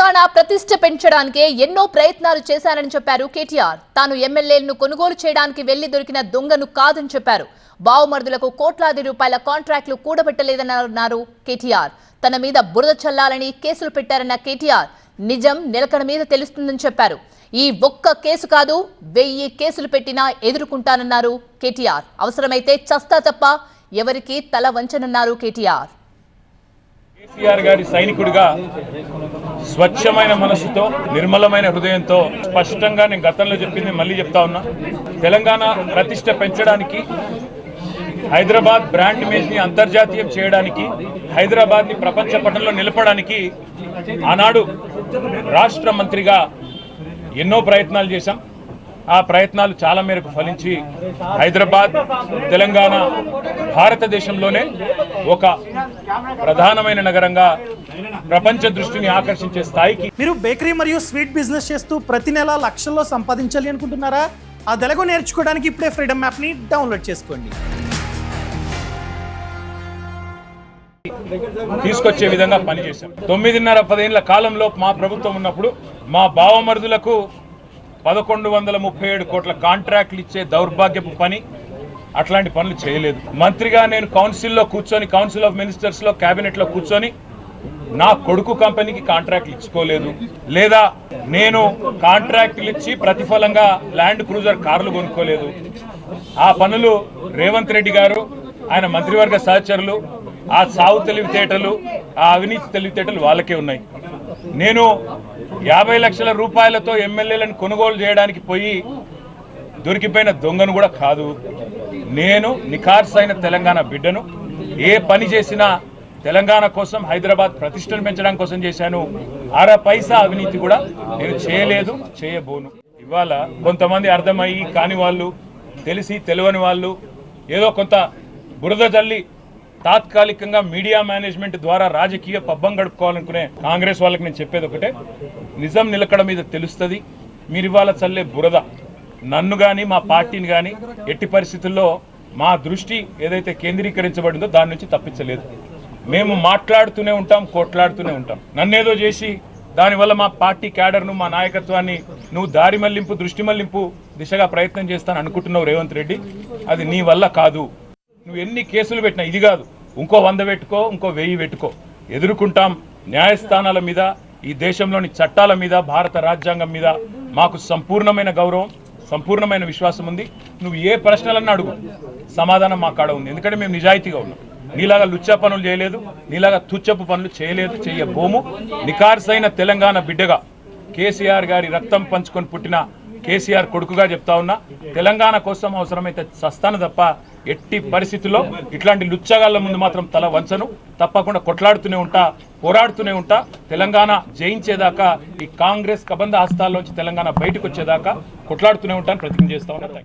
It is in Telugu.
తెలంగాణ ప్రతిష్ఠ పెంచడానికే ఎన్నో ప్రయత్నాలు చేశారని చెప్పారు కేటీఆర్. తాను ఎమ్మెల్యేలను కొనుగోలు చేయడానికి వెళ్లి దొరికిన దొంగను కాదని చెప్పారు. బావుమర్దులకు కోట్లాది రూపాయల కాంట్రాక్టులు కూడబెట్టలేదన్నారు కేటీఆర్. తన మీద బురద చల్లాలని కేసులు పెట్టారన్న కేటీఆర్ నిజం నిలకడ మీద తెలుస్తుందని చెప్పారు. ఈ ఒక్క కేసు కాదు 1000 కేసులు పెట్టినా ఎదుర్కొంటానన్నారు కేటీఆర్. అవసరమైతే చస్తా తప్ప ఎవరికి తల వంచనన్నారు కేటీఆర్. కేసీఆర్ గారి సైనికుడిగా స్వచ్ఛమైన మనసుతో నిర్మలమైన హృదయంతో స్పష్టంగా నేను గతంలో చెప్పింది మళ్ళీ చెప్తా ఉన్నా. తెలంగాణ ప్రతిష్ట పెంచడానికి, హైదరాబాద్ బ్రాండ్ ఇమేజ్ ని అంతర్జాతీయం చేయడానికి, హైదరాబాద్ ని ప్రపంచ పటంలో నిలపడానికి ఆనాడు రాష్ట్ర మంత్రిగా ఎన్నో ప్రయత్నాలు చేశాం. ఆ ప్రయత్నాలు చాలా మేరకు ఫలించి హైదరాబాద్, తెలంగాణ భారతదేశంలోనే ఒక ప్రధానమైన నగరంగా ప్రపంచ దృష్టిని ఆకర్షించే స్థాయికి. మీరు బేకరీ మరియు స్వీట్ బిజినెస్ చేస్తూ ప్రతి నెల లక్షల్లో సంపాదించాలి అనుకుంటున్నారా? ఆ తెలుగు నేర్చుకోవడానికి ఇప్పుడే ఫ్రీడమ్ యాప్ని డౌన్లోడ్ చేసుకోండి. తీసుకొచ్చే విధంగా పనిచేశాం. 9.5-10 ఏళ్ల కాలంలో మా ప్రభుత్వం ఉన్నప్పుడు మా బావమరుదులకు 1137 కోట్ల కాంట్రాక్టులు ఇచ్చే దౌర్భాగ్యపు పని, అట్లాంటి పనులు చేయలేదు. మంత్రిగా నేను కౌన్సిల్లో కూర్చొని, కౌన్సిల్ ఆఫ్ మినిస్టర్స్లో, క్యాబినెట్లో కూర్చొని నా కొడుకు కంపెనీకి కాంట్రాక్టులు ఇచ్చుకోలేదు. లేదా నేను కాంట్రాక్టులు ఇచ్చి ప్రతిఫలంగా ల్యాండ్ క్రూజర్ కార్లు కొనుక్కోలేదు. ఆ పనులు రేవంత్ రెడ్డి గారు, ఆయన మంత్రివర్గ సహచరులు, ఆ సాగు తెలివితేటలు, ఆ అవినీతి తెలివితేటలు వాళ్ళకే ఉన్నాయి. నేను 50 లక్షల రూపాయలతో ఎమ్మెల్యేలను కొనుగోలు చేయడానికి పోయి దొరికిపోయిన దొంగను కూడా కాదు. నేను నిఖార్సైన తెలంగాణ బిడ్డను. ఏ పని చేసినా తెలంగాణ కోసం, హైదరాబాద్ ప్రతిష్టను పెంచడం కోసం చేశాను. అర పైసా అవినీతి కూడా నేను చేయలేదు, చేయబోను. ఇవాళ కొంతమంది అర్థమయ్యి కాని వాళ్ళు, తెలిసి తెలియని వాళ్ళు ఏదో కొంత బురద జల్లి తాత్కాలికంగా మీడియా మేనేజ్మెంట్ ద్వారా రాజకీయ పబ్బం గడుపుకోవాలనుకునే కాంగ్రెస్ వాళ్ళకి నేను చెప్పేది ఒకటే, నిజం నిలకడ మీద తెలుస్తుంది. మీరు ఇవాళ చల్లే బురద నన్ను కానీ మా పార్టీని కానీ ఎట్టి పరిస్థితుల్లో మా దృష్టి ఏదైతే కేంద్రీకరించబడిందో దాని నుంచి తప్పించలేదు. మేము మాట్లాడుతూనే ఉంటాం, కొట్లాడుతూనే ఉంటాం. నన్నేదో చేసి దానివల్ల మా పార్టీ క్యాడర్ను, మా నాయకత్వాన్ని నువ్వు దారి మళ్లింపు, దృష్టి మళ్లింపు దిశగా ప్రయత్నం చేస్తాను అనుకుంటున్నావు రేవంత్ రెడ్డి. అది నీ వల్ల కాదు. నువ్వు ఎన్ని కేసులు పెట్టినా, ఇది కాదు ఇంకో 100 పెట్టుకో, ఇంకో 1000 పెట్టుకో, ఎదుర్కొంటాం. న్యాయస్థానాల మీద, ఈ దేశంలోని చట్టాల మీద, భారత రాజ్యాంగం మీద మాకు సంపూర్ణమైన గౌరవం, సంపూర్ణమైన విశ్వాసం ఉంది. నువ్వు ఏ ప్రశ్నలన్నా అడుగు, సమాధానం మా కాడ ఉంది. ఎందుకంటే మేము నిజాయితీగా ఉన్నాం. నీలాగా లుచ్చా పనులు చేయలేదు, నీలాగా తుచ్చపు పనులు చేయలేదు, చేయబోము. నిఖార్సైన తెలంగాణ బిడ్డగా, కేసీఆర్ గారి రక్తం పంచుకొని పుట్టిన కేసీఆర్ కొడుకుగా చెప్తా ఉన్నా, తెలంగాణ కోసం అవసరమైతే చస్తాను తప్ప ఎట్టి పరిస్థితుల్లో ఇట్లాంటి లుచ్చగాళ్ళ ముందు మాత్రం తల వంచను. తప్పకుండా కొట్లాడుతూనే ఉంటా, పోరాడుతూనే ఉంటా. తెలంగాణ జయించేదాకా, ఈ కాంగ్రెస్ కబంధ హస్తాల్లోంచి తెలంగాణ బయటకు వచ్చేదాకా కొట్లాడుతూనే ఉంటాను, ప్రతిజ్ఞ చేస్తా ఉన్నా.